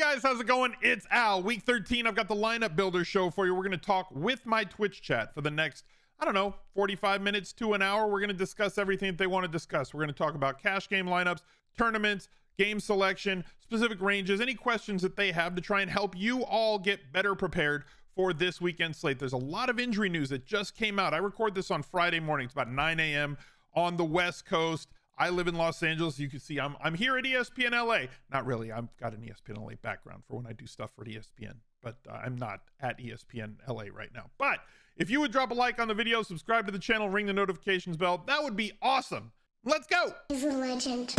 Guys, how's it going? It's Al. Week 13, I've got the lineup builder show for you. We're going to talk with my Twitch chat for the next, 45 minutes to an hour. We're going to discuss everything that they want to discuss. We're going to talk about cash game lineups, tournaments, game selection, specific ranges, any questions that they have to try and help you all get better prepared for this weekend slate. There's a lot of injury news that just came out. I record this on Friday morning. It's about 9 a.m. on the West Coast. I live in Los Angeles. You can see I'm here at ESPN LA. Not really. I've got an ESPN LA background for when I do stuff for ESPN, but I'm not at ESPN LA right now. But if you would drop a like on the video, subscribe to the channel, ring the notifications bell, that would be awesome. Let's go. He's a legend.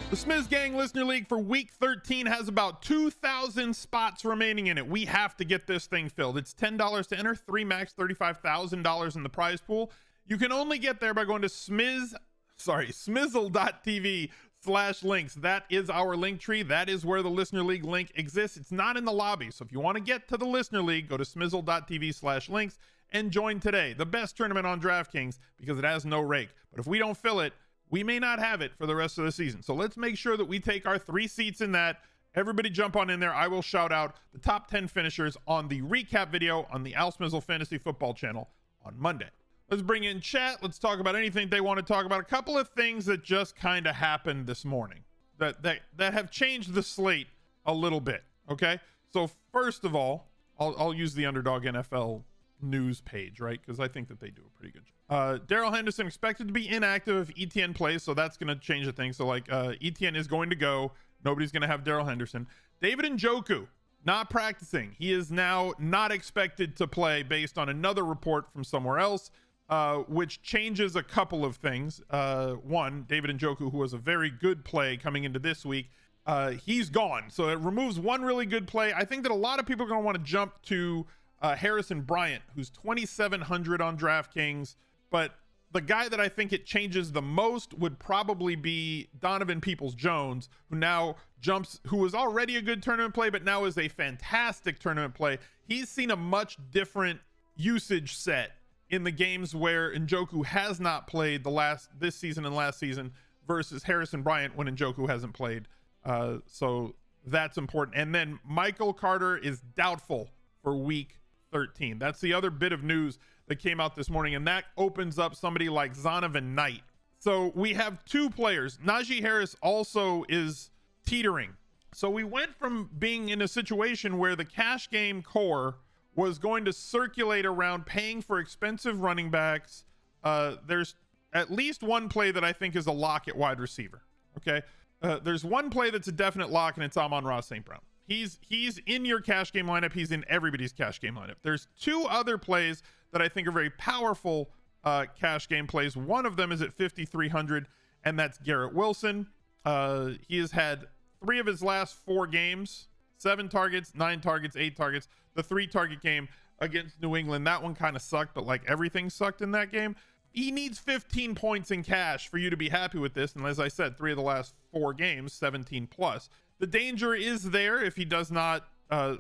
The Smiz Gang Listener League for week 13 has about 2,000 spots remaining in it. We have to get this thing filled. It's $10 to enter, 3 max, $35,000 in the prize pool. You can only get there by going to smizzle.tv/links. That is our link tree. That is where the Listener League link exists. It's not in the lobby. So if you want to get to the Listener League, go to smizzle.tv/links and join today. The best tournament on DraftKings because it has no rake. But if we don't fill it, we may not have it for the rest of the season. So let's make sure that we take our 3 seats in that. Everybody jump on in there. I will shout out the top 10 finishers on the recap video on the Al Smizzle Fantasy Football channel on Monday. Let's bring in chat. Let's talk about anything they want to talk about. A couple of things that just kind of happened this morning that have changed the slate a little bit. Okay. So first of all, I'll use the Underdog NFL news page, right? Because I think that they do a pretty good job. Daryl Henderson expected to be inactive if ETN plays, so that's going to change the thing. So like ETN is going to go. Nobody's going to have Daryl Henderson. David Njoku not practicing. He is now not expected to play based on another report from somewhere else, which changes a couple of things. One, David Njoku, who was a very good play coming into this week, he's gone. So it removes one really good play. I think that a lot of people are going to want to jump to Harrison Bryant, who's 2,700 on DraftKings. But the guy that I think it changes the most would probably be Donovan Peoples-Jones, who was already a good tournament play, but now is a fantastic tournament play. He's seen a much different usage set in the games where Njoku has not played this season and last season versus Harrison Bryant when Njoku hasn't played. So that's important. And then Michael Carter is doubtful for week 13. That's the other bit of news that came out this morning, and that opens up somebody like Zonovan Knight. So we have 2 players. Najee Harris also is teetering. So we went from being in a situation where the cash game core was going to circulate around paying for expensive running backs. There's at least one play that I think is a lock at wide receiver. Okay. There's one play that's a definite lock, and it's Amon-Ra St. Brown. He's in your cash game lineup. He's in everybody's cash game lineup. There's 2 other plays that I think are very powerful cash game plays. One of them is at 5,300, and that's Garrett Wilson. He has had 3 of his last 4 games, 7 targets, 9 targets, 8 targets. The 3-target game against New England, that one kind of sucked, but like everything sucked in that game. He needs 15 points in cash for you to be happy with this. And as I said, 3 of the last 4 games, 17 plus. The danger is there if he does not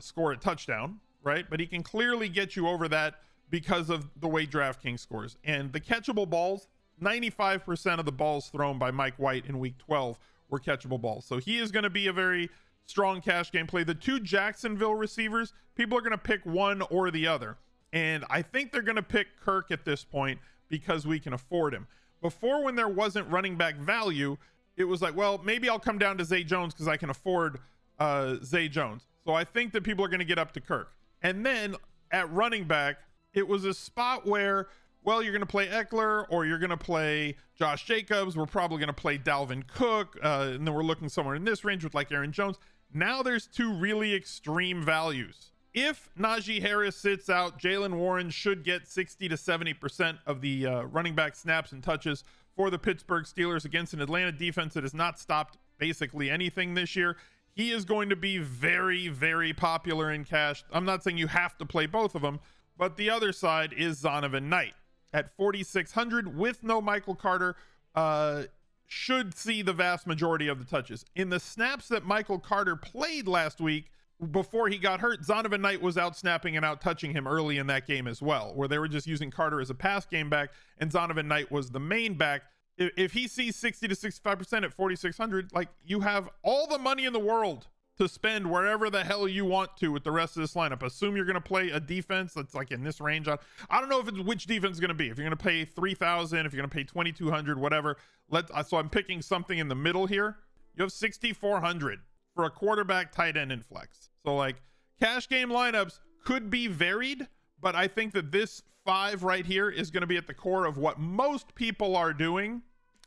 score a touchdown, right? But he can clearly get you over that because of the way DraftKings scores. And the catchable balls, 95% of the balls thrown by Mike White in week 12 were catchable balls. So he is going to be a very strong cash game play. The 2 Jacksonville receivers, people are going to pick one or the other. And I think they're going to pick Kirk at this point because we can afford him. Before, when there wasn't running back value, it was like, well, maybe I'll come down to Zay Jones because I can afford Zay Jones. So I think that people are going to get up to Kirk. And then at running back, it was a spot where, well, you're going to play Eckler or you're going to play Josh Jacobs. We're probably going to play Dalvin Cook. And then we're looking somewhere in this range with like Aaron Jones. Now there's 2 really extreme values. If Najee Harris sits out, Jaylen Warren should get 60 to 70% of the running back snaps and touches for the Pittsburgh Steelers against an Atlanta defense that has not stopped basically anything this year. He is going to be very, very popular in cash. I'm not saying you have to play both of them, but the other side is Zonovan Knight at 4,600 with no Michael Carter. Should see the vast majority of the touches. In the snaps that Michael Carter played last week, before he got hurt, Zonovan Knight was out snapping and out touching him early in that game as well, where they were just using Carter as a pass game back and Zonovan Knight was the main back. if he sees 60 to 65% at 4,600, like, you have all the money in the world to spend wherever the hell you want to with the rest of this lineup. Assume you're going to play a defense that's like in this range. I don't know if it's which defense is going to be. If you're going to pay 3,000, if you're going to pay 2,200, whatever. So I'm picking something in the middle here. You have 6,400 for a quarterback, tight end, and flex. So like cash game lineups could be varied, but I think that this 5 right here is going to be at the core of what most people are doing,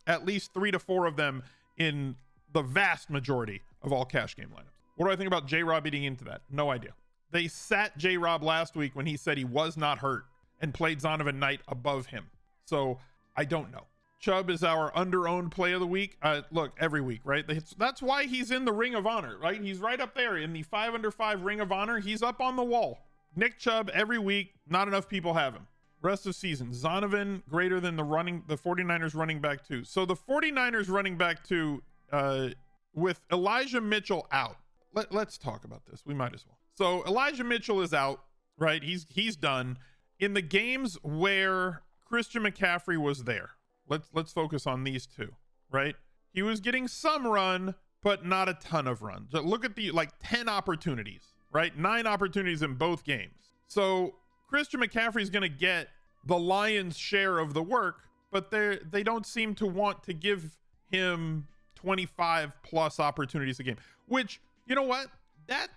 at least 3 to 4 of them in the vast majority of all cash game lineups. What do I think about J-Rob eating into that? No idea. They sat J-Rob last week when he said he was not hurt and played Zonovan Knight above him. So I don't know. Chubb is our under-owned play of the week. Look, every week, right? That's why he's in the Ring of Honor, right? He's right up there in the 5 under 5 Ring of Honor. He's up on the wall. Nick Chubb every week. Not enough people have him. Rest of season, Zonovan greater than the 49ers running back 2. So the 49ers running back 2 with Elijah Mitchell out. Let's talk about this. We might as well. So Elijah Mitchell is out, right? He's done. In the games where Christian McCaffrey was there, let's focus on these two, right? He was getting some run, but not a ton of runs. Look at the 10 opportunities, right? 9 opportunities in both games. So Christian McCaffrey is going to get the lion's share of the work, but they don't seem to want to give him 25 plus opportunities a game, which, you know what, it's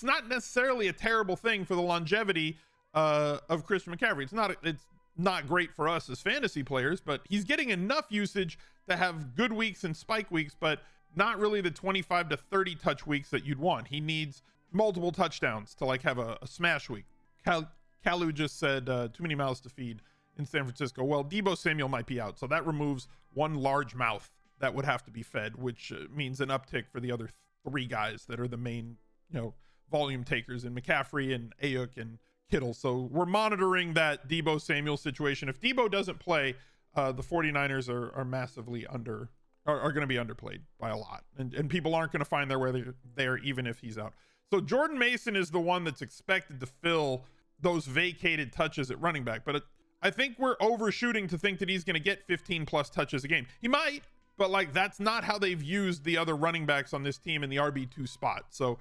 not necessarily a terrible thing for the longevity of Christian McCaffrey. It's not great for us as fantasy players, but he's getting enough usage to have good weeks and spike weeks, but not really the 25 to 30 touch weeks that you'd want. He needs multiple touchdowns to have a smash week. Kalu just said too many mouths to feed in San Francisco. Well, Deebo Samuel might be out, so that removes one large mouth that would have to be fed, which means an uptick for the other 3 guys that are the main, volume takers in McCaffrey and Ayuk and Kittle. So we're monitoring that Deebo Samuel situation. If Deebo doesn't play, the 49ers are massively are going to be underplayed by a lot, and people aren't going to find their way there even if he's out. So Jordan Mason is the one that's expected to fill those vacated touches at running back, but I think we're overshooting to think that he's going to get 15 plus touches a game. He might, but that's not how they've used the other running backs on this team in the RB2 spot. So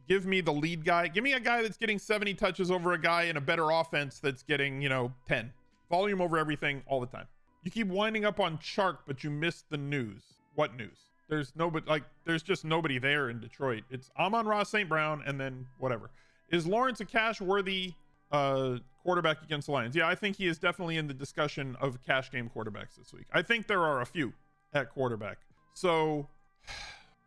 give me the lead guy. Give me a guy that's getting 70 touches over a guy in a better offense that's getting 10. Volume over everything all the time. You keep winding up on Chark, but you missed the news. What news? There's just nobody there in Detroit. It's Amon-Ra St. Brown and then whatever. Is Lawrence a cash worthy quarterback against the Lions? Yeah, I think he is definitely in the discussion of cash game quarterbacks this week. I think there are a few at quarterback. So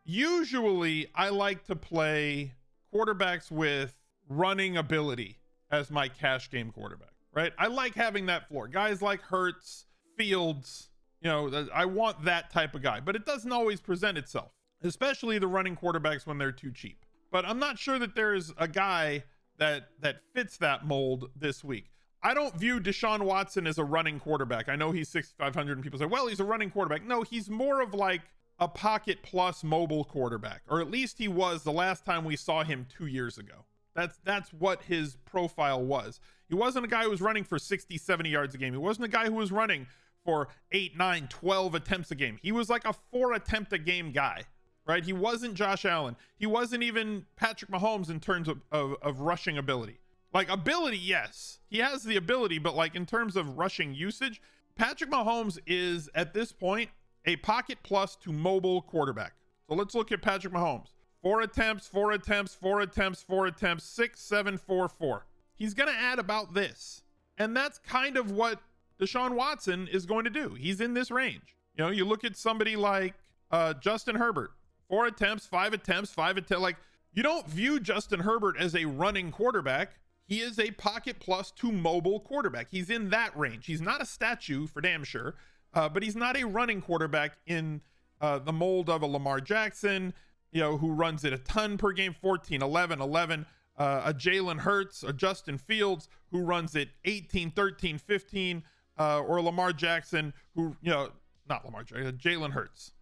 usually I like to play quarterbacks with running ability as my cash game quarterback, right? I like having that floor. Guys like Hurts, Fields, I want that type of guy, but it doesn't always present itself, especially the running quarterbacks when they're too cheap. But I'm not sure that there's a guy that fits that mold this week. I don't view Deshaun Watson as a running quarterback. I know he's 6,500 and people say, well, he's a running quarterback. No, he's more of a pocket plus mobile quarterback, or at least he was the last time we saw him 2 years ago. That's what his profile was. He wasn't a guy who was running for 60, 70 yards a game. He wasn't a guy who was running for 8, 9, 12 attempts a game. He was like a 4 attempt a game guy, right? He wasn't Josh Allen. He wasn't even Patrick Mahomes in terms of rushing ability. Ability, yes, he has the ability, but in terms of rushing usage, Patrick Mahomes is at this point a pocket plus to mobile quarterback. So let's look at Patrick Mahomes. 4 attempts, 4 attempts, 4 attempts, 4 attempts, 6, 7, 4, 4. He's going to add about this. And that's kind of what Deshaun Watson is going to do. He's in this range. You look at somebody like Justin Herbert. 4 attempts, 5 attempts, 5 attempts. You don't view Justin Herbert as a running quarterback. He is a pocket plus to mobile quarterback. He's in that range. He's not a statue for damn sure, but he's not a running quarterback in the mold of a Lamar Jackson, who runs it a ton per game, 14, 11, 11. A Jalen Hurts, a Justin Fields, who runs it 18, 13, 15, or Lamar Jackson, who, not Lamar Jackson, Jalen Hurts,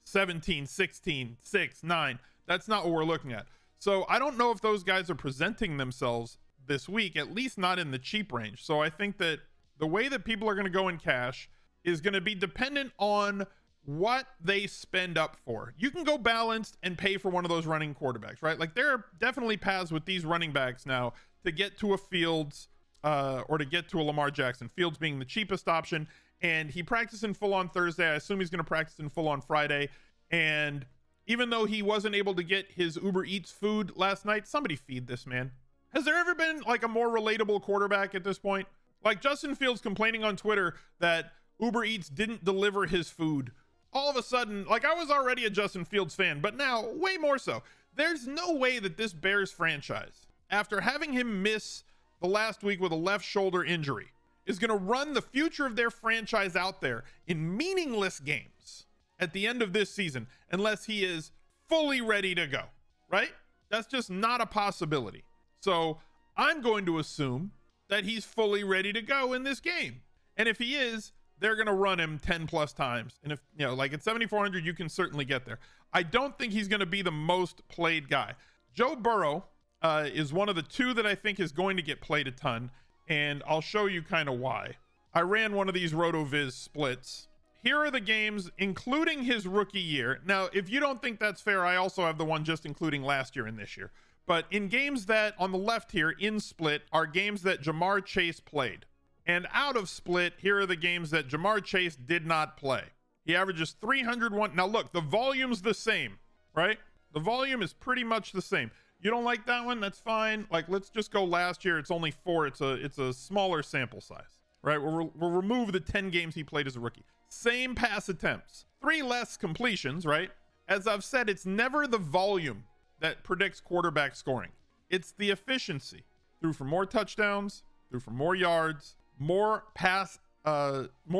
17, 16, 6, 9. That's not what we're looking at. So I don't know if those guys are presenting themselves this week, at least not in the cheap range. So I think that the way that people are going to go in cash is going to be dependent on what they spend up for. You can go balanced and pay for one of those running quarterbacks, right? Like there are definitely paths with these running backs now to get to a Fields or to get to a Lamar Jackson. Fields being the cheapest option, and he practiced in full on Thursday. I assume he's going to practice in full on Friday. And even though he wasn't able to get his Uber Eats food last night, somebody feed this man. Has there ever been like a more relatable quarterback at this point? Like Justin Fields complaining on Twitter that Uber Eats didn't deliver his food. All of a sudden, like I was already a Justin Fields fan, but now way more so. There's no way that this Bears franchise, after having him miss the last week with a left shoulder injury, is going to run the future of their franchise out there in meaningless games at the end of this season unless he is fully ready to go, right? That's just not a possibility. So I'm going to assume that he's fully ready to go in this game. And if he is, they're going to run him 10 plus times. And if, you know, like at 7,400, you can certainly get there. I don't think he's going to be the most played guy. Joe Burrow is one of the two that I think is going to get played a ton. And I'll show you kind of why. I ran one of these RotoViz splits. Here are the games, including his rookie year. Now, if you don't think that's fair, I also have the one just including last year and this year. But in games that, on the left here, in split, are games that Jamar Chase played. And out of split, here are the games that Jamar Chase did not play. He averages 301. Now look, the volume's the same, right? The volume is pretty much the same. You don't like that one? That's fine. Like, let's just go last year. It's only 4. It's a smaller sample size, right? We'll remove the 10 games he played as a rookie. Same pass attempts, 3 less completions, right? As I've said, it's never the volume that predicts quarterback scoring. It's the efficiency. Threw for more touchdowns, threw for more yards, more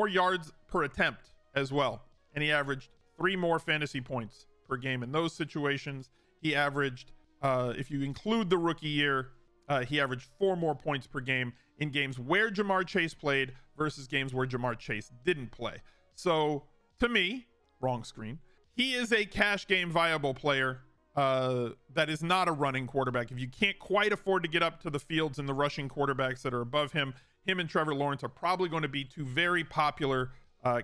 yards per attempt as well. And he averaged 3 more fantasy points per game in those situations. He averaged, if you include the rookie year, he averaged 4 more points per game in games where Jamar Chase played versus games where Jamar Chase didn't play. So to me, wrong screen, he is a cash game viable player that is not a running quarterback. If you can't quite afford to get up to the Fields and the rushing quarterbacks that are above him, him and Trevor Lawrence are probably going to be 2 very popular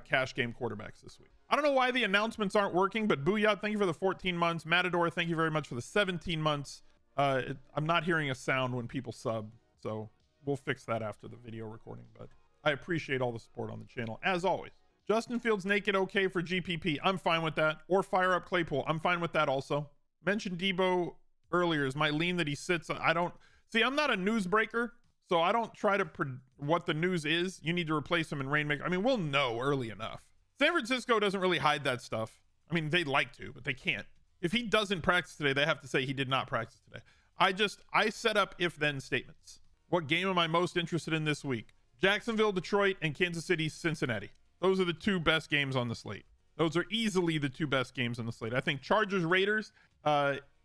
cash game quarterbacks this week. I don't know why the announcements aren't working, but Booyah, thank you for the 14 months. Matador, thank you very much for the 17 months. I'm not hearing a sound when people sub, so we'll fix that after the video recording, but I appreciate all the support on the channel, as always. Justin Fields naked okay for GPP. I'm fine with that. Or fire up Claypool. I'm fine with that also. Mentioned Debo earlier. Is my lean that he sits? I don't... See, I'm not a news breaker, so I don't try to what the news is. You need to replace him in Rainmaker. I mean, we'll know early enough. San Francisco doesn't really hide that stuff. I mean, they'd like to, but they can't. If he doesn't practice today, they have to say he did not practice today. I set up if-then statements. What game am I most interested in this week? Jacksonville, Detroit, and Kansas City, Cincinnati. Those are the 2 best games on the slate. Those are easily the 2 best games on the slate. I think Chargers, Raiders,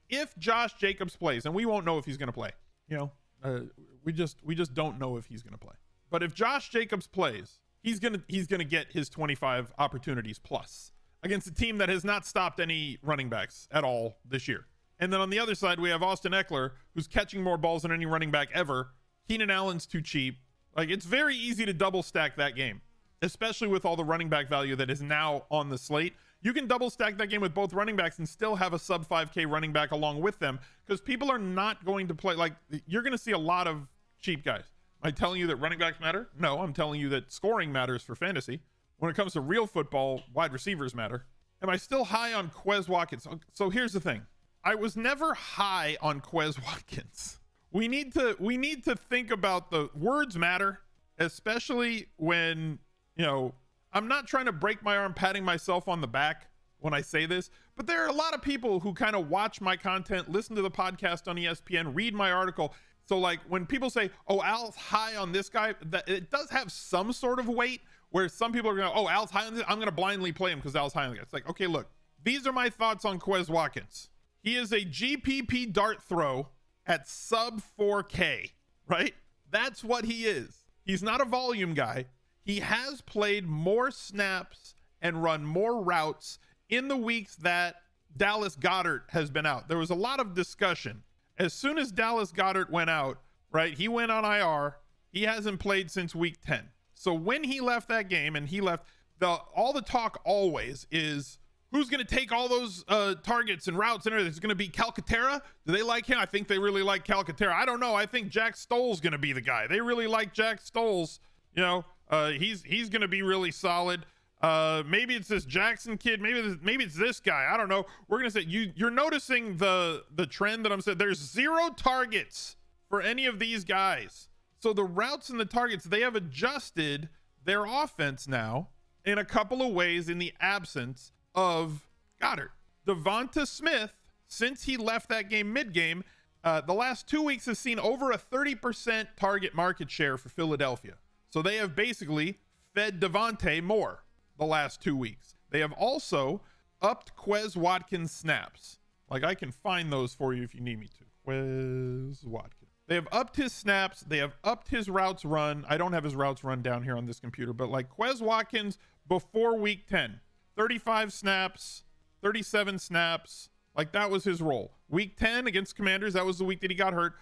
if Josh Jacobs plays, and we won't know if he's going to play, you know, we just don't know if he's going to play. But if Josh Jacobs plays, he's going to get his 25 opportunities plus against a team that has not stopped any running backs at all this year. And then on the other side, we have Austin Eckler, who's catching more balls than any running back ever. Keenan Allen's too cheap. Like, it's very easy to double stack that game, especially with all the running back value that is now on the slate. You can double stack that game with both running backs and still have a sub 5K running back along with them, because people are not going to play. Like, you're going to see a lot of cheap guys. Am I telling you that running backs matter? No, I'm telling you that scoring matters for fantasy. When it comes to real football, wide receivers matter. Am I still high on Quez Watkins? So here's the thing. I was never high on Quez Watkins. We need to think about the words matter, especially when, you know, I'm not trying to break my arm patting myself on the back when I say this, but there are a lot of people who kind of watch my content, listen to the podcast on ESPN, read my article. So like when people say, oh, Al's high on this guy, that it does have some sort of weight where some people are going to, oh, Al's high on this, I'm going to blindly play him because Al's high on the guy. It's like, okay, look, these are my thoughts on Quez Watkins. He is a GPP dart throw at sub 4K, right? That's what he is. He's not a volume guy. He has played more snaps and run more routes in the weeks that Dallas Goedert has been out. There was a lot of discussion. As soon as Dallas Goedert went out, right, he went on IR. He hasn't played since week 10. So when he left that game, and he left, all the talk always is who's going to take all those targets and routes and everything. It's going to be Calcaterra. Do they like him? I think they really like Calcaterra. I don't know. I think Jack Stoll's going to be the guy. They really like Jack Stoll's. You know, he's going to be really solid. Maybe it's this Jackson kid. Maybe it's this guy. I don't know. We're going to say you're noticing the trend that I'm saying. There's 0 targets for any of these guys. So the routes and the targets, they have adjusted their offense now in a couple of ways in the absence of Goddard. Devonta Smith, since he left that game mid-game, the last 2 weeks has seen over a 30% target market share for Philadelphia. So they have basically fed Devontae more the last 2 weeks. They have also upped Quez Watkins snaps. Like, I can find those for you if you need me to. Quez Watkins. They have upped his snaps. They have upped his routes run. I don't have his routes run down here on this computer, but like Quez Watkins before week 10, 35 snaps, 37 snaps. Like, that was his role. Week 10 against Commanders, that was the week that he got hurt.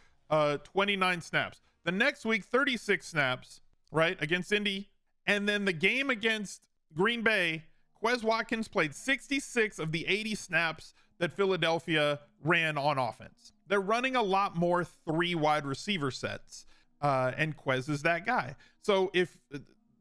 29 snaps. The next week, 36 snaps, right, against Indy. And then the game against Green Bay, Quez Watkins played 66 of the 80 snaps that Philadelphia ran on offense. They're running a lot more 3 wide receiver sets, and Quez is that guy. So if,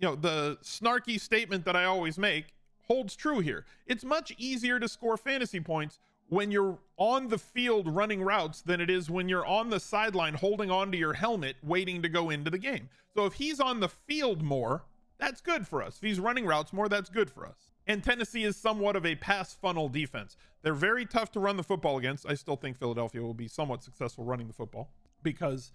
the snarky statement that I always make holds true here. It's much easier to score fantasy points when you're on the field running routes than it is when you're on the sideline holding onto your helmet waiting to go into the game. So if he's on the field more, that's good for us. If he's running routes more, that's good for us. And Tennessee is somewhat of a pass funnel defense. They're very tough to run the football against. I still think Philadelphia will be somewhat successful running the football because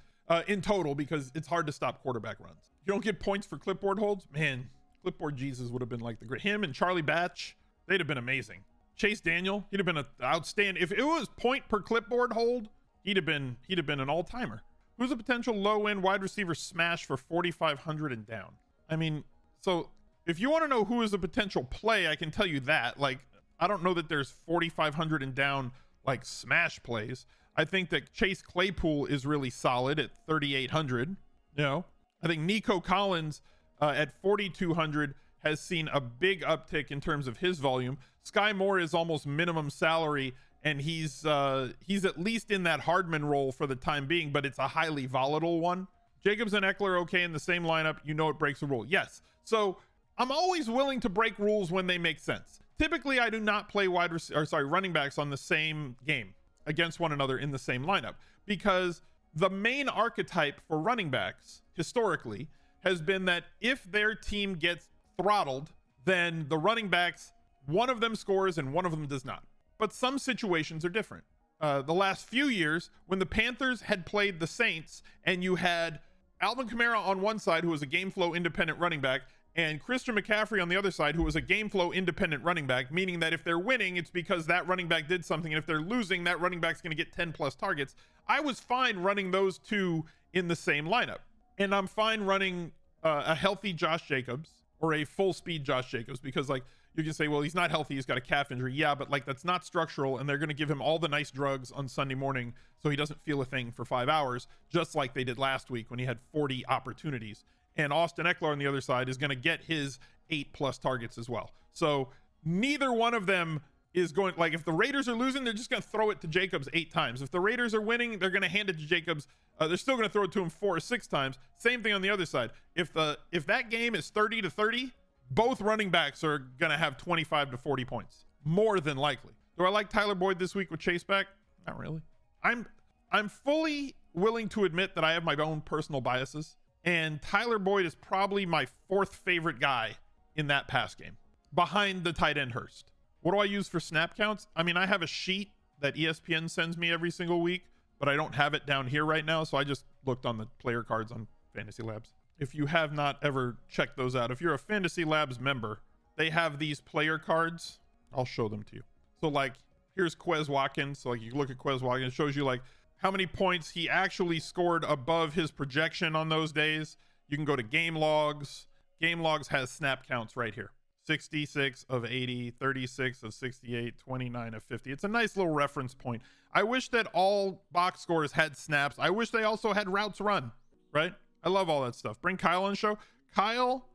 because it's hard to stop quarterback runs. You don't get points for clipboard holds. Man, clipboard Jesus would have been like him and Charlie Batch. They'd have been amazing. Chase Daniel, he'd have been an outstanding. If it was point per clipboard hold, he'd have been an all-timer. Who's a potential low-end wide receiver smash for 4,500 and down? I mean, so if you want to know who is a potential play, I can tell you that. Like, I don't know that there's 4,500 and down like smash plays. I think that Chase Claypool is really solid at 3,800. I think Nico Collins at 4,200 has seen a big uptick in terms of his volume. Sky Moore is almost minimum salary, and he's at least in that Hardman role for the time being, but it's a highly volatile one. Jacobs and Eckler okay in the same lineup. It breaks a rule. Yes. So I'm always willing to break rules when they make sense. Typically, I do not play running backs on the same game against one another in the same lineup, because the main archetype for running backs historically has been that if their team gets throttled, then the running backs, one of them scores and one of them does not. But some situations are different. The last few years, when the Panthers had played the Saints and you had Alvin Kamara on one side, who was a game flow independent running back, and Christian McCaffrey on the other side, who was a game flow independent running back, meaning that if they're winning, it's because that running back did something, and if they're losing, that running back's going to get 10 plus targets. I was fine running those two in the same lineup, and I'm fine running a healthy Josh Jacobs or a full speed Josh Jacobs, because like you can say, well, he's not healthy, he's got a calf injury. Yeah, but like that's not structural, and they're going to give him all the nice drugs on Sunday morning so he doesn't feel a thing for 5 hours, just like they did last week when he had 40 opportunities. And Austin Eckler on the other side is going to get his 8+ targets as well. So neither one of them is going, like, if the Raiders are losing, they're just going to throw it to Jacobs 8 times. If the Raiders are winning, they're going to hand it to Jacobs. They're still going to throw it to him 4 or 6 times. Same thing on the other side. If that game is 30-30, both running backs are going to have 25 to 40 points, more than likely. Do I like Tyler Boyd this week with Chase back? Not really. I'm fully willing to admit that I have my own personal biases, and Tyler Boyd is probably my 4th favorite guy in that pass game, behind the tight end Hurst. What do I use for snap counts? I mean, I have a sheet that ESPN sends me every single week, but I don't have it down here right now, so I just looked on the player cards on Fantasy Labs. If you have not ever checked those out, if you're a Fantasy Labs member, they have these player cards. I'll show them to you. So like, here's Quez Watkins. So like, you look at Quez Watkins, it shows you like how many points he actually scored above his projection on those days. You can go to game logs. Game logs has snap counts right here. 66 of 80, 36 of 68, 29 of 50. It's a nice little reference point. I wish that all box scores had snaps. I wish they also had routes run, right? I love all that stuff. Bring Kyle on the show. Kyle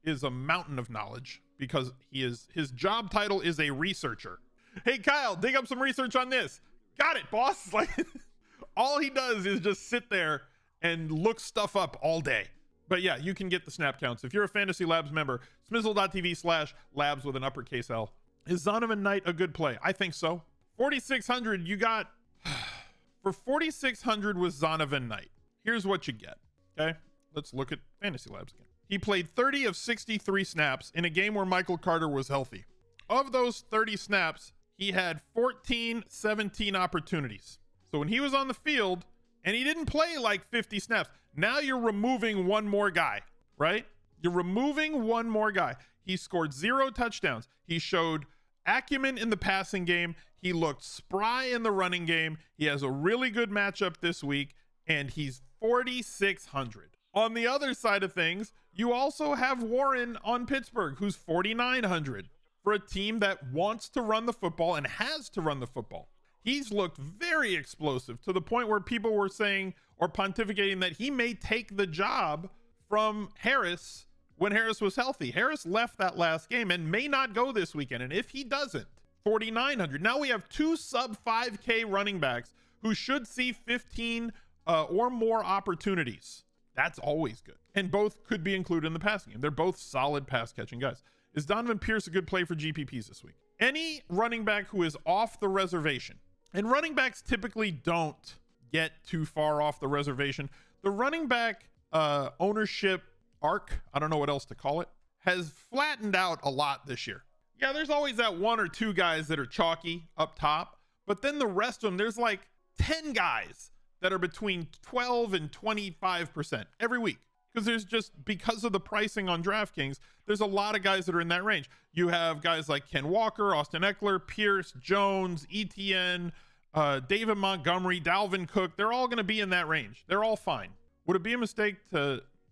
is a mountain of knowledge because his job title is a researcher. Hey, Kyle, dig up some research on this. Got it, boss. Like, all he does is just sit there and look stuff up all day. But yeah, you can get the snap counts. If you're a Fantasy Labs member, smizzle.tv/labs with an uppercase L. Is Zonovan Knight a good play? I think so. 4,600, you got... For 4,600 with Zonovan Knight, here's what you get, okay? Let's look at Fantasy Labs again. He played 30 of 63 snaps in a game where Michael Carter was healthy. Of those 30 snaps, he had 17 opportunities. So when he was on the field, and he didn't play like 50 snaps, now you're removing one more guy, right? You're removing one more guy. He scored 0 touchdowns. He showed acumen in the passing game. He looked spry in the running game. He has a really good matchup this week, and he's 4,600. On the other side of things, you also have Warren on Pittsburgh, who's 4,900 for a team that wants to run the football and has to run the football. He's looked very explosive to the point where people were saying or pontificating that he may take the job from Harris when Harris was healthy. Harris left that last game and may not go this weekend. And if he doesn't, 4,900. Now we have 2 sub 5K running backs who should see 15 or more opportunities. That's always good. And both could be included in the passing game. They're both solid pass catching guys. Is Donovan Pierce a good play for GPPs this week? Any running back who is off the reservation, and running backs typically don't get too far off the reservation. The running back ownership arc, I don't know what else to call it, has flattened out a lot this year. Yeah, there's always that 1 or 2 guys that are chalky up top, but then the rest of them, there's like 10 guys that are between 12 and 25% every week. Because of the pricing on DraftKings, there's a lot of guys that are in that range. You have guys like Ken Walker, Austin Eckler, Pierce, Jones, ETN, David Montgomery, Dalvin Cook. They're all going to be in that range. They're all fine. Would it be a mistake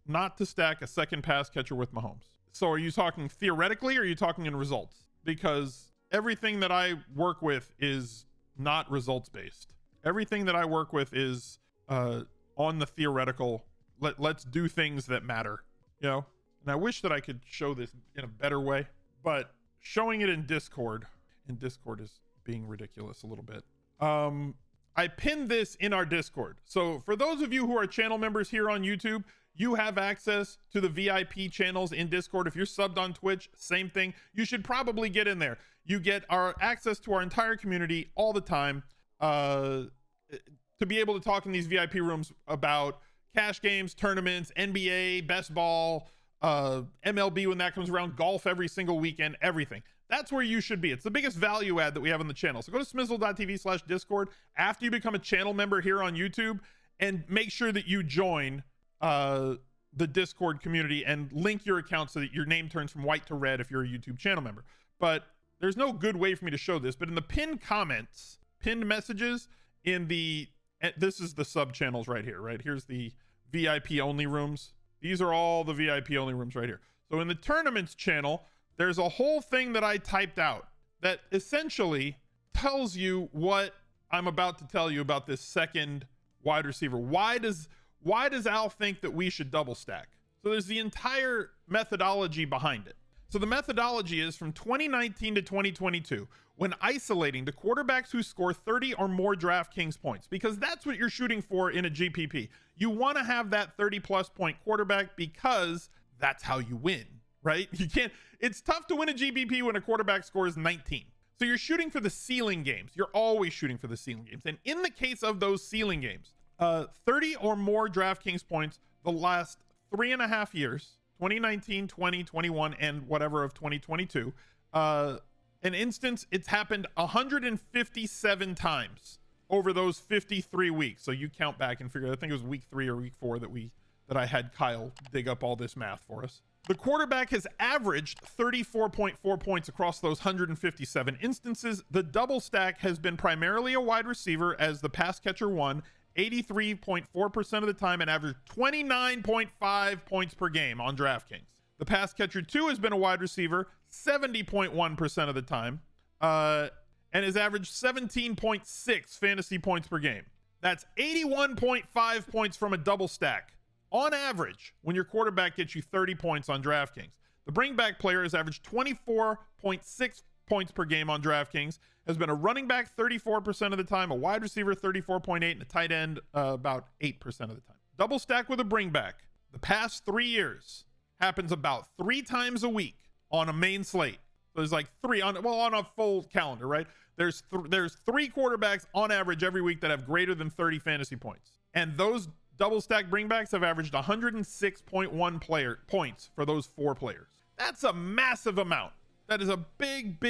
not to stack a second pass catcher with Mahomes? So are you talking theoretically or are you talking in results? Because everything that I work with is not results based. Everything that I work with is on the theoretical. Let's do things that matter, you know? And I wish that I could show this in a better way, but showing it in Discord is being ridiculous a little bit. I pinned this in our Discord. So for those of you who are channel members here on YouTube, you have access to the VIP channels in Discord. If you're subbed on Twitch, same thing. You should probably get in there. You get our access to our entire community all the time to be able to talk in these VIP rooms about cash games, tournaments, NBA, best ball, MLB when that comes around, golf every single weekend, everything. That's where you should be. It's the biggest value add that we have on the channel. So go to smizzle.tv/Discord after you become a channel member here on YouTube and make sure that you join the Discord community and link your account so that your name turns from white to red if you're a YouTube channel member. But there's no good way for me to show this, but in the pinned comments, pinned messages this is the sub channels right here, right? Here's the VIP only rooms. These are all the VIP only rooms right here. So in the tournaments channel, there's a whole thing that I typed out that essentially tells you what I'm about to tell you about this second wide receiver. Why does Al think that we should double stack? So there's the entire methodology behind it. So the methodology is from 2019 to 2022, when isolating the quarterbacks who score 30 or more DraftKings points, because that's what you're shooting for in a GPP. You want to have that 30+ point quarterback because that's how you win, right? It's tough to win a GPP when a quarterback scores 19. So you're shooting for the ceiling games. You're always shooting for the ceiling games. And in the case of those ceiling games, 30 or more DraftKings points the last 3.5 years, 2019, 20, 21, and whatever of 2022. An instance, it's happened 157 times over those 53 weeks. So you count back and figure, I think it was week 3 or week 4 that I had Kyle dig up all this math for us. The quarterback has averaged 34.4 points across those 157 instances. The double stack has been primarily a wide receiver as the pass catcher won 83.4% of the time and averaged 29.5 points per game on DraftKings. The pass catcher 2 has been a wide receiver 70.1% of the time and has averaged 17.6 fantasy points per game. That's 81.5 points from a double stack on average when your quarterback gets you 30 points on DraftKings. The bring back player has averaged 24.6 points per game on DraftKings, has been a running back 34% of the time, a wide receiver 34.8, and a tight end about 8% of the time. Double stack with a bring back. The past 3 years happens about 3 times a week on a main slate. So there's like on a full calendar, right? There's 3 quarterbacks on average every week that have greater than 30 fantasy points. And those double stack bringbacks have averaged 106.1 points for those 4 players. That's a massive amount. That is a big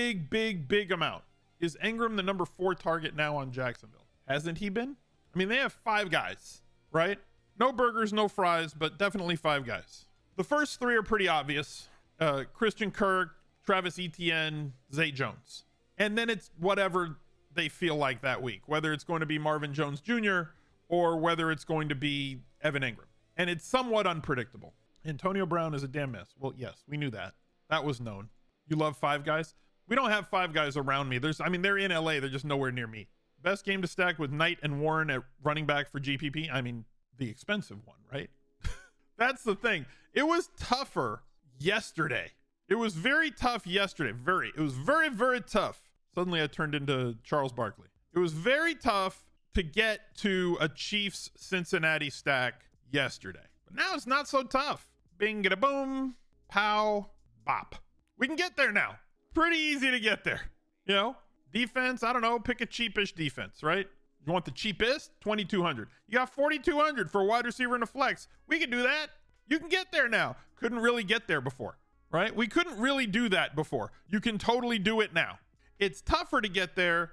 amount. Is Engram the number 4 target now on Jacksonville? Hasn't he been? I mean, they have 5 guys, right? No burgers, no fries, but definitely 5 guys. The first 3 are pretty obvious. Christian Kirk, Travis Etienne, Zay Jones. And then it's whatever they feel like that week, whether it's going to be Marvin Jones Jr. or whether it's going to be Evan Engram. And it's somewhat unpredictable. Antonio Brown is a damn mess. Well, yes, we knew that. That was known. You love 5 guys? We don't have 5 guys around me. They're in LA. They're just nowhere near me. Best game to stack with Knight and Warren at running back for GPP. I mean, the expensive one, right? That's the thing. It was tougher yesterday. It was very tough yesterday. It was very tough. Suddenly I turned into Charles Barkley. It was very tough to get to a Chiefs Cincinnati stack yesterday. But now it's not so tough. Bing, get a boom, pow, bop. We can get there now. Pretty easy to get there. You know, defense, I don't know, pick a cheapish defense, right? You want the cheapest? 2,200. You got 4,200 for a wide receiver and a flex. We can do that. You can get there now. Couldn't really get there before, right? We couldn't really do that before. You can totally do it now. It's tougher to get there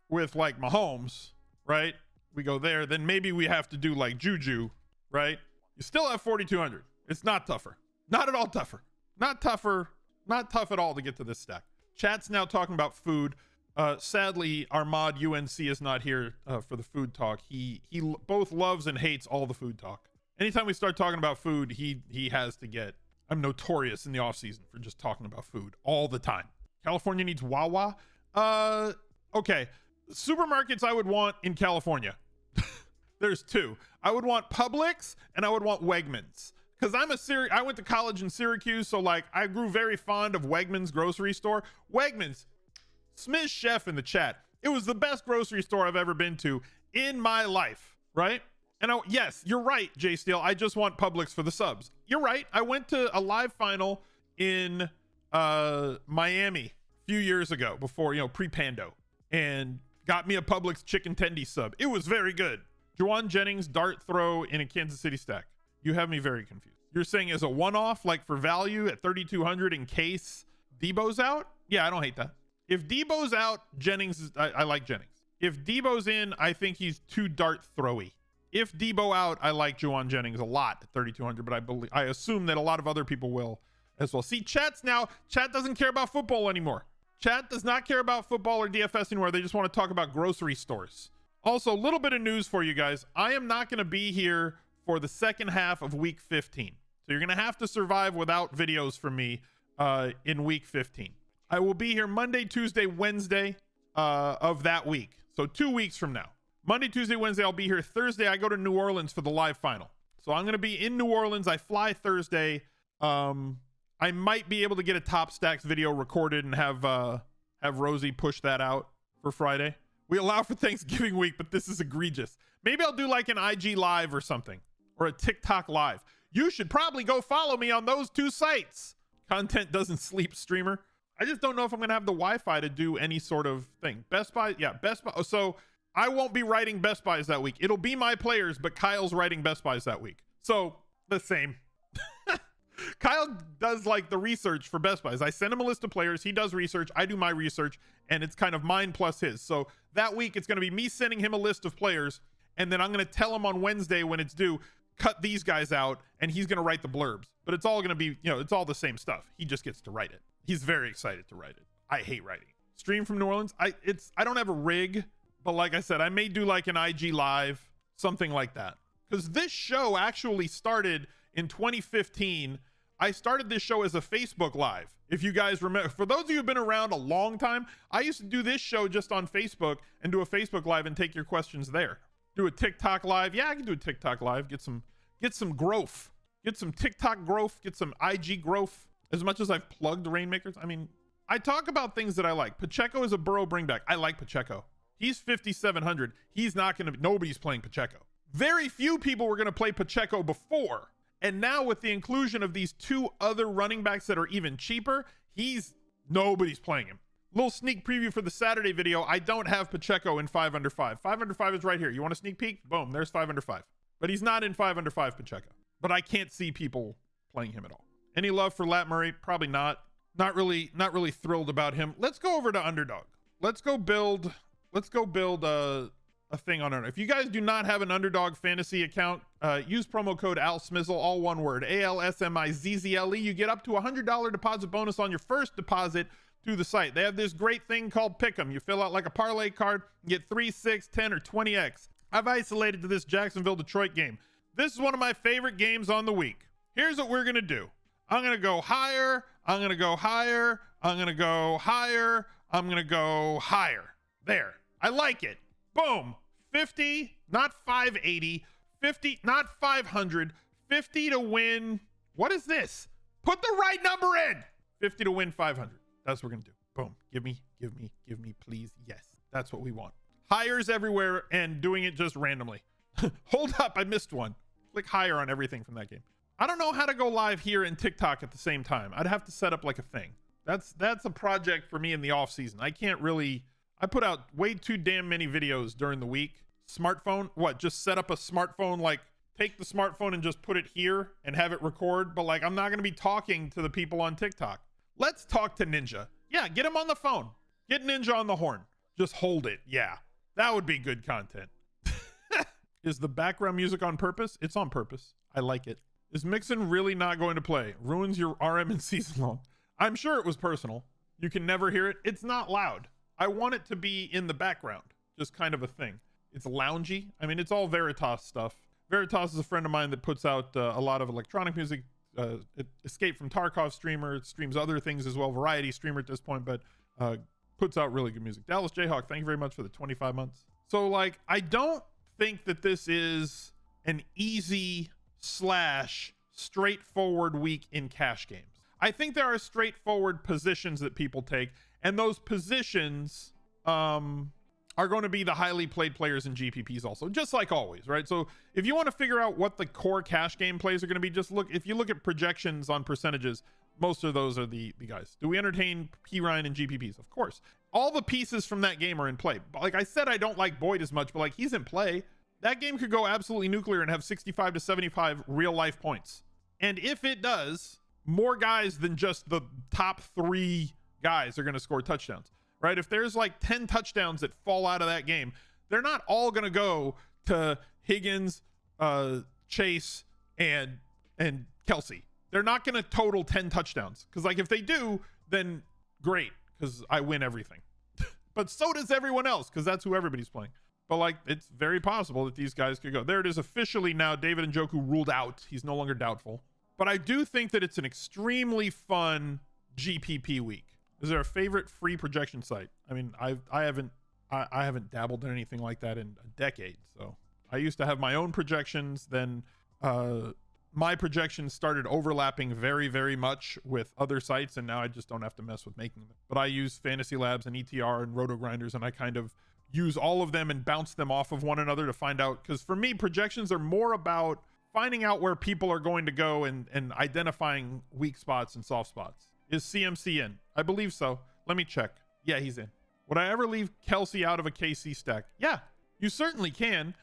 with like Mahomes, right? We go there, then maybe we have to do like Juju, right? You still have 4,200. It's not tougher. Not at all tougher. Not tougher. Not tough at all to get to this stack. Chat's now talking about food. Sadly, our mod UNC is not here for the food talk. He both loves and hates all the food talk. Anytime we start talking about food, he has to get. I'm notorious in the off season for just talking about food all the time. California needs Wawa. Okay. Supermarkets I would want in California. There's 2. I would want Publix and I would want Wegmans. Because I went to college in Syracuse, so like I grew very fond of Wegmans grocery store. Wegmans, Smith Chef in the chat. It was the best grocery store I've ever been to in my life, right? And yes, you're right, Jay Steele. I just want Publix for the subs. You're right. I went to a live final in Miami a few years ago before, pre-Pando, and got me a Publix chicken tendy sub. It was very good. Juwan Jennings dart throw in a Kansas City stack. You have me very confused. You're saying as a one-off, like for value at 3,200 in case Debo's out? Yeah, I don't hate that. If Debo's out, Jennings, I like Jennings. If Debo's in, I think he's too dart throwy. If Debo out, I like Juwan Jennings a lot at 3,200, but I assume that a lot of other people will as well. See, chat doesn't care about football anymore. Chat does not care about football or DFS anymore. They just want to talk about grocery stores. Also, a little bit of news for you guys. I am not going to be here for the second half of week 15. So you're going to have to survive without videos from me in week 15. I will be here Monday, Tuesday, Wednesday of that week. So 2 weeks from now. Monday, Tuesday, Wednesday, I'll be here. Thursday, I go to New Orleans for the live final. So I'm going to be in New Orleans. I fly Thursday. I might be able to get a Top Stacks video recorded and have Rosie push that out for Friday. We allow for Thanksgiving week, but this is egregious. Maybe I'll do like an IG live or something, or a TikTok live. You should probably go follow me on those 2 sites. Content doesn't sleep, streamer. I just don't know if I'm going to have the Wi-Fi to do any sort of thing. Best Buy. Yeah, Best Buy. So I won't be writing Best Buys that week. It'll be my players, but Kyle's writing Best Buys that week. So the same. Kyle does like the research for Best Buys. I send him a list of players. He does research. I do my research, and it's kind of mine plus his. So that week, it's going to be me sending him a list of players, and then I'm going to tell him on Wednesday when it's due, cut these guys out, and he's going to write the blurbs. But it's all going to be, it's all the same stuff. He just gets to write it. He's very excited to write it. I hate writing. Stream from New Orleans. I don't have a rig, but like I said, I may do like an IG live, something like that. Because this show actually started in 2015. I started this show as a Facebook live. If you guys remember, for those of you who've been around a long time, I used to do this show just on Facebook and do a Facebook live and take your questions there. Do a TikTok live. Yeah, I can do a TikTok live. Get some growth. get some TikTok growth, get some IG growth. As much as I've plugged Rainmakers, I mean, I talk about things that I like. Pacheco is a Burrow bringback. I like Pacheco. He's 5,700. He's not going to, nobody's playing Pacheco. Very few people were going to play Pacheco before. And now with the inclusion of these two other running backs that are even cheaper, nobody's playing him. Little sneak preview for the Saturday video. I don't have Pacheco in 5 under 5. 5 under 5 is right here. You want a sneak peek? Boom, there's 5 under 5. But he's not in 5 under 5 Pacheco. But I can't see people playing him at all. Any love for Lat Murray? Probably not. Not really thrilled about him. Let's go over to Underdog. Let's go build a thing on Underdog. If you guys do not have an Underdog fantasy account, use promo code ALSMIZZLE, all one word, ALSMIZZLE. You get up to $100 deposit bonus on your first deposit to the site. They have this great thing called Pick'em. You fill out like a parlay card, you get 3, 6, 10, or 20x. I've isolated to this Jacksonville-Detroit game. This is one of my favorite games on the week. Here's what we're going to do. I'm going to go higher. I'm going to go higher. I'm going to go higher. I'm going to go higher. There. I like it. Boom. 50, not 580. 50, not 500. 50 to win. What is this? Put the right number in. 50 to win 500. That's what we're going to do. Boom. Give me, please. Yes. That's what we want. Hires everywhere and doing it just randomly. Hold up. I missed one. Click higher on everything from that game. I don't know how to go live here and TikTok at the same time. I'd have to set up like a thing. That's a project for me in the off season. I put out way too damn many videos during the week. Smartphone, what? Just set up a smartphone, like take the smartphone and just put it here and have it record. But like, I'm not going to be talking to the people on TikTok. Let's talk to Ninja. Yeah. Get him on the phone. Get Ninja on the horn. Just hold it. Yeah. That would be good content. Is the background music on purpose? It's on purpose. I like it. Is Mixon really not going to play? Ruins your RM in season long. I'm sure it was personal. You can never hear it. It's not loud. I want it to be in the background. Just kind of a thing. It's loungy. I mean, it's all Veritas stuff. Veritas is a friend of mine that puts out a lot of electronic music. Escape from Tarkov streamer. It streams other things as well. Variety streamer at this point, but puts out really good music. Dallas Jayhawk, thank you very much for the 25 months. So like, I don't think that this is an easy / straightforward week in cash games. I think there are straightforward positions that people take, and those positions are going to be the highly played players in GPPs also, just like always, right? So if you want to figure out what the core cash game plays are going to be, if you look at projections on percentages, most of those are the guys. Do we entertain P. Ryan and GPPs? Of course. All the pieces from that game are in play. But like I said, I don't like Boyd as much, but like he's in play. That game could go absolutely nuclear and have 65 to 75 real life points. And if it does, more guys than just the top 3 guys are going to score touchdowns, right? If there's like 10 touchdowns that fall out of that game, they're not all going to go to Higgins, Chase, and Kelsey. They're not going to total 10 touchdowns. Because like if they do, then great, because I win everything. But so does everyone else, because that's who everybody's playing. But like, it's very possible that these guys could go. There it is officially now. David Njoku ruled out. He's no longer doubtful. But I do think that it's an extremely fun GPP week. Is there a favorite free projection site? I mean, I haven't dabbled in anything like that in a decade. So I used to have my own projections. Then my projections started overlapping very, very much with other sites. And now I just don't have to mess with making them. But I use Fantasy Labs and ETR and rotogrinders, and I kind of use all of them and bounce them off of one another to find out. Because for me, projections are more about finding out where people are going to go and identifying weak spots and soft spots. Is CMC in? I believe so. Let me check. Yeah, he's in. Would I ever leave Kelsey out of a KC stack? Yeah, you certainly can.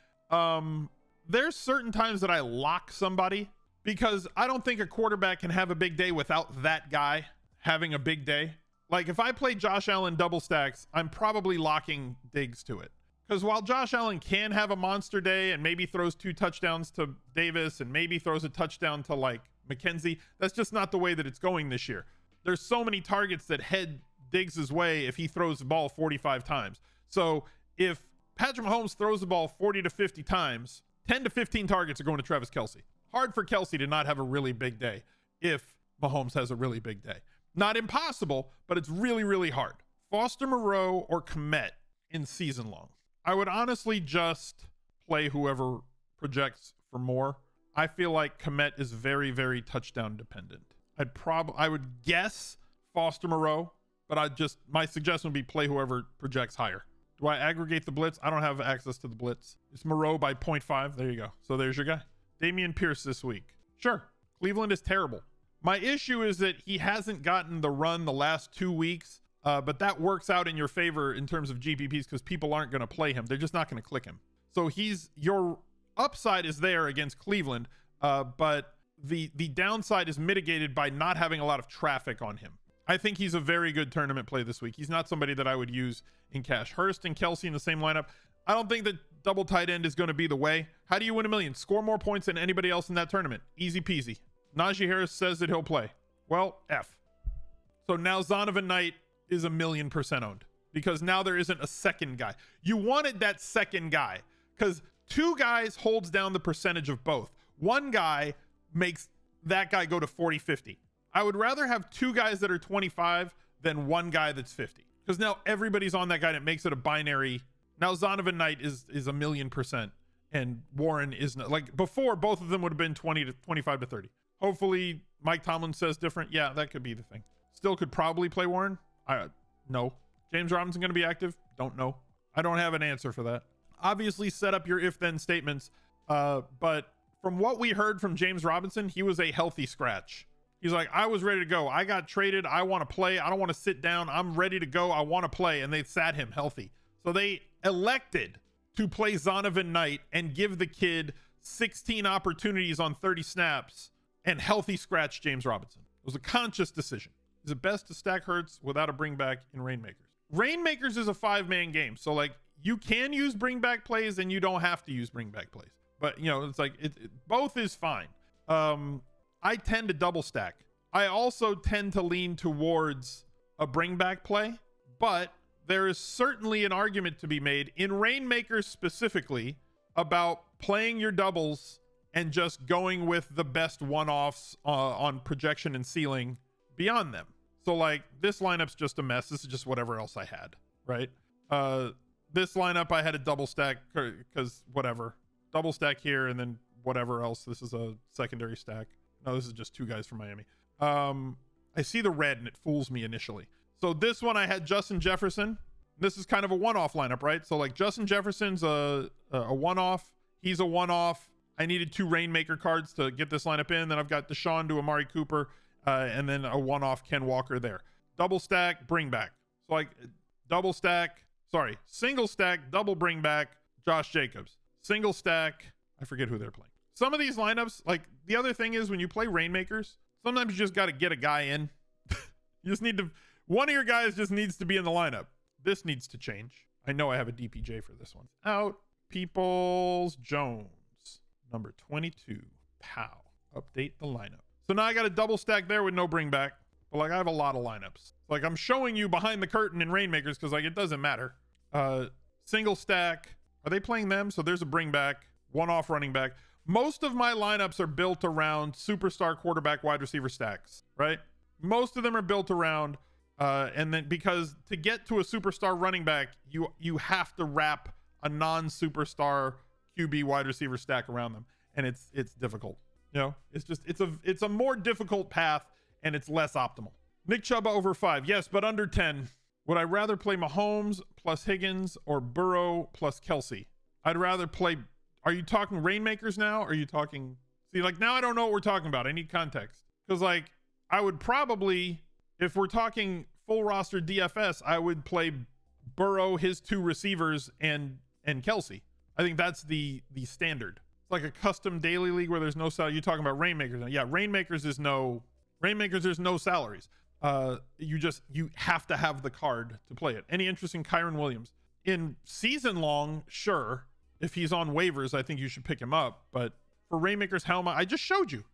There's certain times that I lock somebody because I don't think a quarterback can have a big day without that guy having a big day. Like if I play Josh Allen double stacks, I'm probably locking Diggs to it. Because while Josh Allen can have a monster day and maybe throws 2 touchdowns to Davis and maybe throws a touchdown to like McKenzie, that's just not the way that it's going this year. There's so many targets that head Diggs' way if he throws the ball 45 times. So if Patrick Mahomes throws the ball 40 to 50 times, 10 to 15 targets are going to Travis Kelce. Hard for Kelce to not have a really big day if Mahomes has a really big day. Not impossible, but it's really, really hard. Foster Moreau or Kmet in season long. I would honestly just play whoever projects for more. I feel like Kmet is very, very touchdown dependent. I would guess Foster Moreau, but my suggestion would be play whoever projects higher. Do I aggregate the blitz? I don't have access to the blitz. It's Moreau by 0.5. There you go. So there's your guy. Dameon Pierce this week. Sure. Cleveland is terrible. My issue is that he hasn't gotten the run the last 2 weeks, but that works out in your favor in terms of GPPs because people aren't going to play him. They're just not going to click him. So your upside is there against Cleveland, but the downside is mitigated by not having a lot of traffic on him. I think he's a very good tournament play this week. He's not somebody that I would use in cash. Hurst and Kelsey in the same lineup. I don't think that double tight end is going to be the way. How do you win $1 million? Score more points than anybody else in that tournament. Easy peasy. Najee Harris says that he'll play. Well, F. So now Zonovan Knight is 1,000,000% owned because now there isn't a second guy. You wanted that second guy because 2 guys holds down the percentage of both. 1 guy makes that guy go to 40-50. I would rather have 2 guys that are 25 than 1 guy that's 50 because now everybody's on that guy and it makes it a binary. Now Zonovan Knight is 1,000,000% and Warren is not. Like before, both of them would have been 20 to 25 to 30. Hopefully Mike Tomlin says different. Yeah, that could be the thing. Still could probably play Warren. No. James Robinson going to be active? Don't know. I don't have an answer for that. Obviously set up your if-then statements. But from what we heard from James Robinson, he was a healthy scratch. He's like, I was ready to go. I got traded. I want to play. I don't want to sit down. I'm ready to go. I want to play. And they sat him healthy. So they elected to play Zonovan Knight and give the kid 16 opportunities on 30 snaps and healthy scratch James Robinson. It was a conscious decision. Is it best to stack Hurts without a bring back in Rainmakers? Rainmakers is a 5-man game. So like you can use bring back plays and you don't have to use bring back plays. But you know, it's like both is fine. I tend to double stack. I also tend to lean towards a bring back play, but there is certainly an argument to be made in Rainmakers specifically about playing your doubles and just going with the best one-offs on projection and ceiling beyond them. So like this lineup's just a mess. This is just whatever else I had, right? This lineup I had a double stack because whatever. Double stack here and then whatever else. This is a secondary stack. No, this is just 2 guys from Miami. I see the red and it fools me initially. So this one I had Justin Jefferson. This is kind of a one-off lineup, right? So like Justin Jefferson's a one-off. He's a one-off. I needed 2 Rainmaker cards to get this lineup in. Then I've got Deshaun to Amari Cooper, and then a one-off Ken Walker there. Double stack, bring back. So like single stack, double bring back, Josh Jacobs. Single stack, I forget who they're playing. Some of these lineups, like the other thing is when you play Rainmakers, sometimes you just got to get a guy in. You just need to, one of your guys just needs to be in the lineup. This needs to change. I know I have a DPJ for this one. Out. Peoples Jones. Number 22. Pow. Update the lineup. So now I got a double stack there with no bring back. But like I have a lot of lineups. Like I'm showing you behind the curtain in Rainmakers because like it doesn't matter. Single stack. Are they playing them? So there's a bring back. One off running back. Most of my lineups are built around superstar quarterback wide receiver stacks, right? Most of them are built around and then because to get to a superstar running back, you have to wrap a non-superstar QB wide receiver stack around them, and it's difficult. You know, it's a more difficult path, and it's less optimal. Nick Chubb over 5, yes, but under 10. Would I rather play Mahomes plus Higgins or Burrow plus Kelsey? I'd rather play. Are you talking Rainmakers now? Or are you talking? See, like now I don't know what we're talking about. I need context because like I would probably, if we're talking full roster DFS, I would play Burrow, his 2 receivers, and Kelsey. I think that's the standard. It's like a custom daily league where there's no salary. You're talking about Rainmakers now. Yeah, Rainmakers there's no salaries. You have to have the card to play it. Any interest in Kyron Williams? In season long, sure. If he's on waivers, I think you should pick him up. But for Rainmakers, how am I just showed you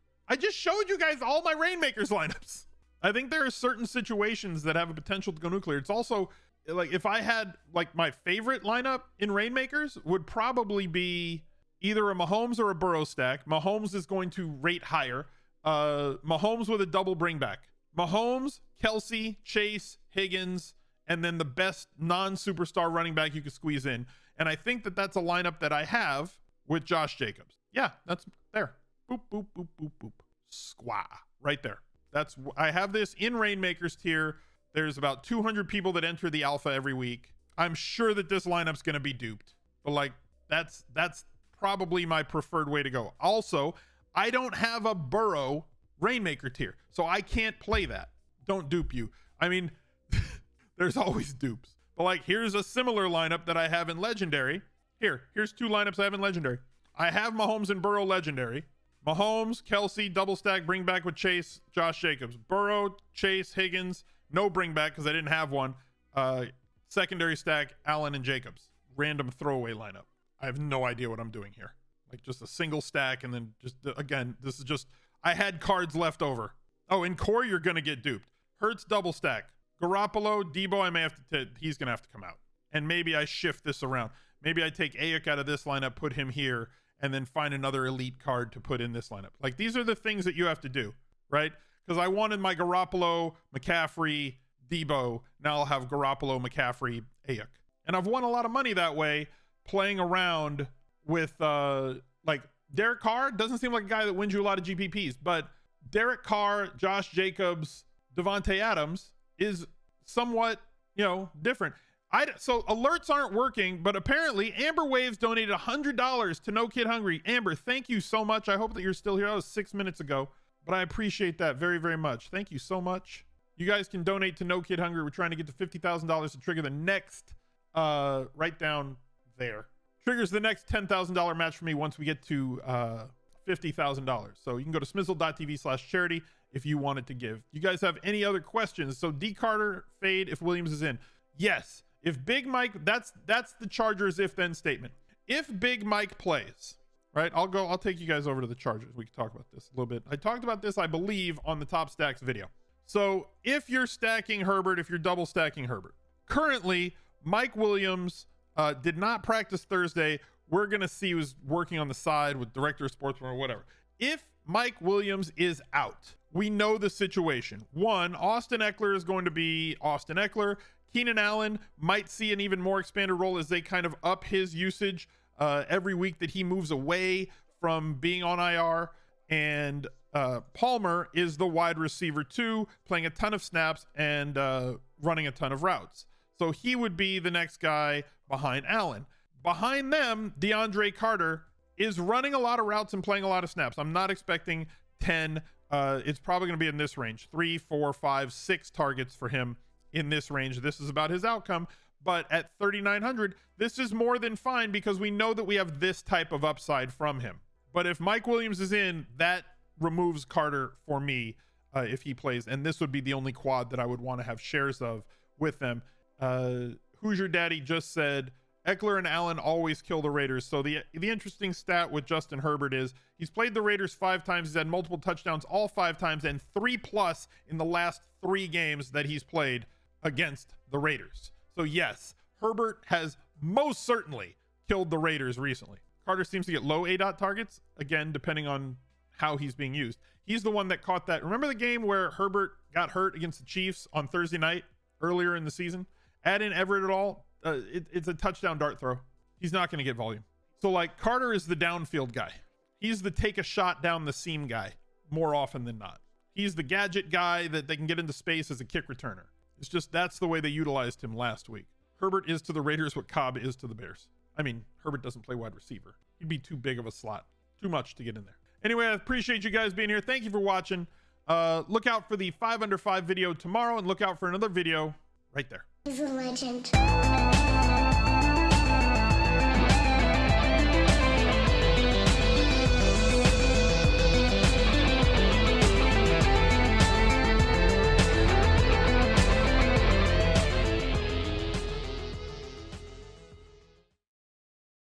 guys all my Rainmakers lineups. I think there are certain situations that have a potential to go nuclear. It's also like if I had like my favorite lineup in Rainmakers would probably be either a Mahomes or a Burrow stack. Mahomes is going to rate higher. Mahomes with a double bring back. Mahomes, Kelsey, Chase, Higgins, and then the best non-superstar running back you could squeeze in. And I think that that's a lineup that I have with Josh Jacobs. Yeah, that's there. Boop, boop, boop, boop, boop. Squaw. Right there. I have this in Rainmakers tier. There's about 200 people that enter the alpha every week. I'm sure that this lineup's going to be duped, but like that's probably my preferred way to go. Also, I don't have a Burrow Rainmaker tier, so I can't play that. Don't dupe you. I mean, there's always dupes, but like here's a similar lineup that I have in Legendary. Here's two lineups I have in Legendary. I have Mahomes and Burrow Legendary. Mahomes, Kelsey, double stack, bring back with Chase, Josh Jacobs. Burrow, Chase, Higgins, no bring back because I didn't have one. Secondary stack, Allen and Jacobs. Random throwaway lineup. I have no idea what I'm doing here. Like just a single stack, and then just again, this is just I had cards left over. Oh, in core, you're gonna get duped. Hurts double stack. Garoppolo, Debo, I may have to he's gonna have to come out. And maybe I shift this around. Maybe I take Ayuk out of this lineup, put him here, and then find another elite card to put in this lineup. Like these are the things that you have to do, right? Because I wanted my Garoppolo, McCaffrey, Debo. Now I'll have Garoppolo, McCaffrey, Ayuk. And I've won a lot of money that way playing around with like Derek Carr. Doesn't seem like a guy that wins you a lot of GPPs, but Derek Carr, Josh Jacobs, Devontae Adams is somewhat, different. So alerts aren't working, but apparently Amber Waves donated $100 to No Kid Hungry. Amber, thank you so much. I hope that you're still here. That was 6 minutes ago, but I appreciate that very, very much. Thank you so much. You guys can donate to No Kid Hungry. We're trying to get to $50,000 to trigger the next, right down there. Triggers the next $10,000 match for me once we get to $50,000. So you can go to smizzle.tv/charity if you wanted to give. You guys have any other questions? So D Carter fade if Williams is in. Yes. If Big Mike, that's the Chargers if then statement. If Big Mike plays, right? I'll take you guys over to the Chargers. We can talk about this a little bit. I talked about this, I believe, on the Top Stacks video. So if you're stacking Herbert, if you're double stacking Herbert, currently Mike Williams did not practice Thursday. We're going to see who's working on the side with director of sports or whatever. If Mike Williams is out, we know the situation. One, Austin Eckler is going to be Austin Eckler. Keenan Allen might see an even more expanded role as they kind of up his usage every week that he moves away from being on IR. And Palmer is the wide receiver too, playing a ton of snaps and running a ton of routes. So he would be the next guy behind Allen. Behind them, DeAndre Carter is running a lot of routes and playing a lot of snaps. I'm not expecting 10. It's probably going to be in this range, 3, 4, 5, 6 targets for him in this range. This is about his outcome. But at 3,900, this is more than fine because we know that we have this type of upside from him. But if Mike Williams is in, that removes Carter for me if he plays. And this would be the only quad that I would want to have shares of with them. Who's Your Daddy just said, Eckler and Allen always kill the Raiders. So the interesting stat with Justin Herbert is he's played the Raiders 5 times. He's had multiple touchdowns all 5 times and 3+ in the last 3 games that he's played against the Raiders. So yes, Herbert has most certainly killed the Raiders recently. Carter seems to get low ADOT targets, again, depending on how he's being used. He's the one that caught that. Remember the game where Herbert got hurt against the Chiefs on Thursday night earlier in the season? Add in Everett at all, it's a touchdown dart throw. He's not going to get volume. So like Carter is the downfield guy. He's the take a shot down the seam guy more often than not. He's the gadget guy that they can get into space as a kick returner. It's just that's the way they utilized him last week. Herbert is to the Raiders what Cobb is to the Bears. I mean, Herbert doesn't play wide receiver. He'd be too big of a slot. Too much to get in there. Anyway, I appreciate you guys being here. Thank you for watching. Look out for the 5 under 5 video tomorrow and look out for another video right there. He's a legend.